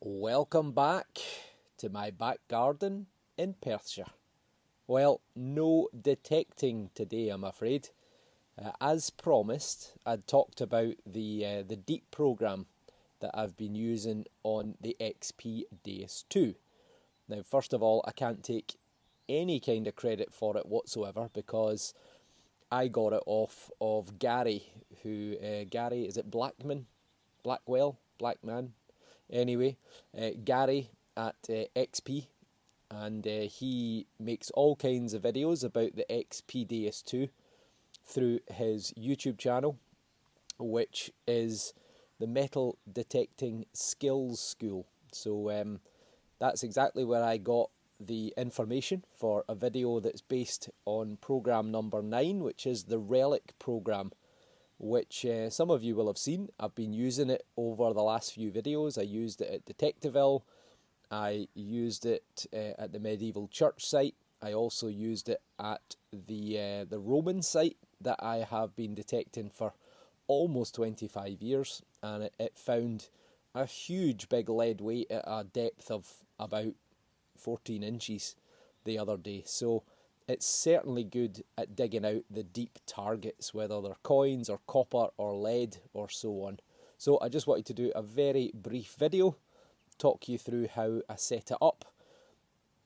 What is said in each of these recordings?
Welcome back to my back garden in Perthshire. Well, no detecting today, I'm afraid. As promised, I'd talked about the deep program that I've been using on the XP DEUS 2. Now, first of all, I can't take any kind of credit for it whatsoever because I got it off of Gary, Gary, is it Blackman? Blackman? Anyway, Gary at XP, and he makes all kinds of videos about the XP DEUS 2 through his YouTube channel, which is the Metal Detecting Skills School. So that's exactly where I got the information for a video that's based on program number 9, which is the Relic program, which some of you will have seen. I've been using it over the last few videos. I used it at Detectiveville, I used it at the medieval church site, I also used it at the Roman site that I have been detecting for almost 25 years, and it found a huge big lead weight at a depth of about 14 inches the other day. So it's certainly good at digging out the deep targets, whether they're coins or copper or lead or so on. So I just wanted to do a very brief video, talk you through how I set it up.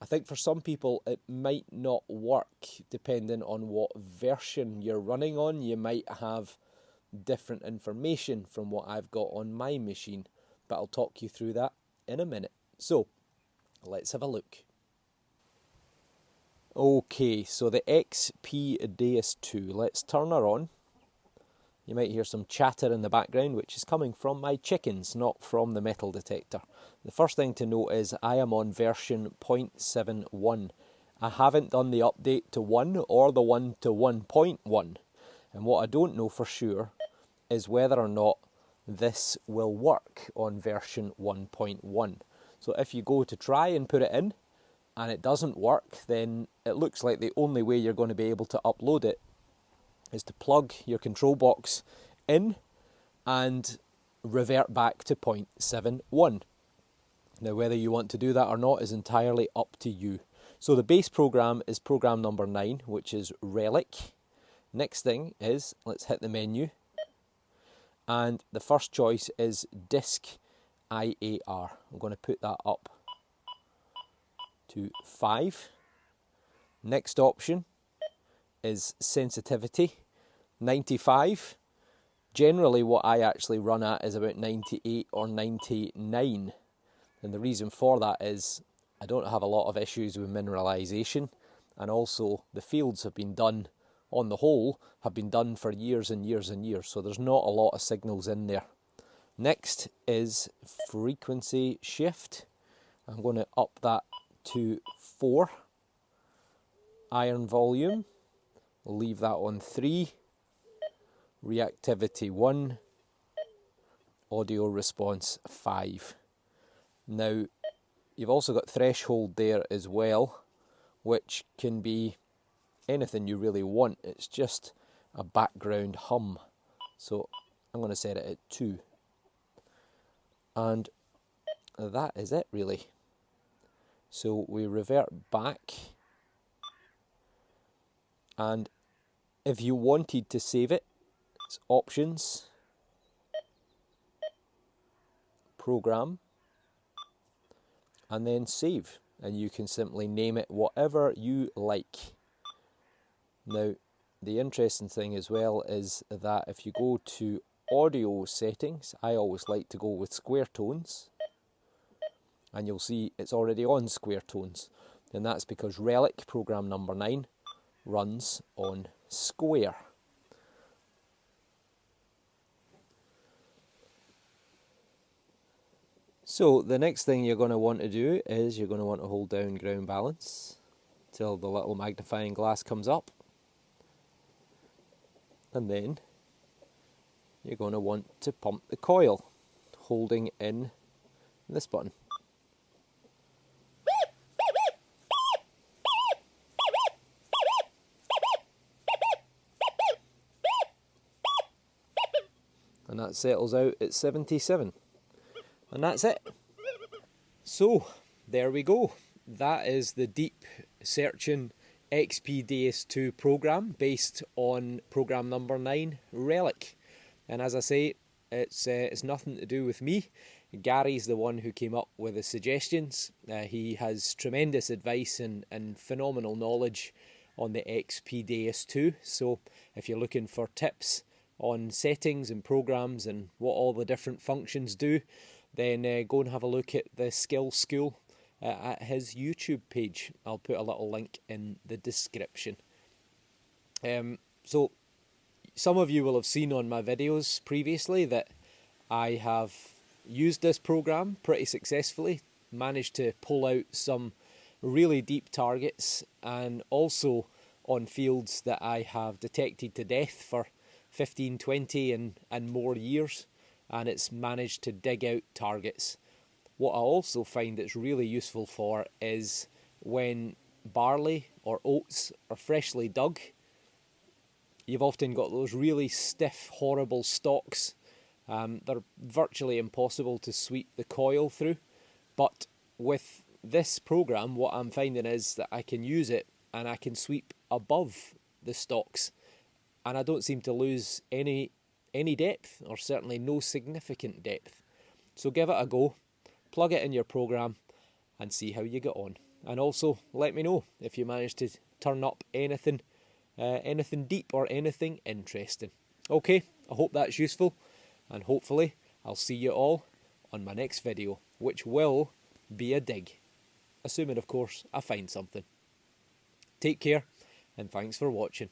I think for some people it might not work depending on what version you're running on. You might have different information from what I've got on my machine, but I'll talk you through that in a minute. So let's have a look. Okay, so the XP DEUS 2, let's turn her on. You might hear some chatter in the background, which is coming from my chickens, not from the metal detector. The first thing to note is I am on version 0.71. I haven't done the update to 1 or the one to 1.1. And what I don't know for sure is whether or not this will work on version 1.1. So if you go to try and put it in, and it doesn't work, then it looks like the only way you're going to be able to upload it is to plug your control box in and revert back to 0.71. Now, whether you want to do that or not is entirely up to you. So the base program is program number 9, which is Relic. Next thing is, let's hit the menu, and the first choice is Disk IAR. I'm going to put that up to 5. Next option is sensitivity, 95. Generally what I actually run at is about 98 or 99. And the reason for that is I don't have a lot of issues with mineralisation, and also the fields have been done, on the whole, have been done for years and years and years, so there's not a lot of signals in there. Next is frequency shift. I'm going to up that to 4. Iron volume, we'll leave that on 3. Reactivity 1. Audio response 5. Now, you've also got threshold there as well, which can be anything you really want. It's just a background hum. So I'm going to set it at 2. And that is it really. So we revert back, and if you wanted to save it, it's options, program, and then save, and you can simply name it whatever you like. Now, the interesting thing as well is that if you go to audio settings, I always like to go with square tones, and you'll see it's already on square tones, and that's because Relic program number 9 runs on square. So the next thing you're going to want to do is you're going to want to hold down ground balance till the little magnifying glass comes up, and then you're going to want to pump the coil, holding in this button. And that settles out at 77. And that's it. So, there we go. That is the deep searching XP DEUS 2 program based on program number 9, Relic. And as I say, it's nothing to do with me. Gary's the one who came up with the suggestions. He has tremendous advice and phenomenal knowledge on the XP DEUS 2. So if you're looking for tips on settings and programs and what all the different functions do, then go and have a look at the Skill School at his YouTube page. I'll put a little link in the description. So some of you will have seen on my videos previously that I have used this program pretty successfully, managed to pull out some really deep targets, and also on fields that I have detected to death for 15, 20 and more years, and it's managed to dig out targets. What I also find it's really useful for is when barley or oats are freshly dug, you've often got those really stiff, horrible stalks. They're virtually impossible to sweep the coil through. But with this program, what I'm finding is that I can use it and I can sweep above the stalks. And I don't seem to lose any depth, or certainly no significant depth. So give it a go, plug it in your program and see how you get on. And also let me know if you manage to turn up anything deep or anything interesting. Okay, I hope that's useful, and hopefully I'll see you all on my next video, which will be a dig. Assuming, of course, I find something. Take care, and thanks for watching.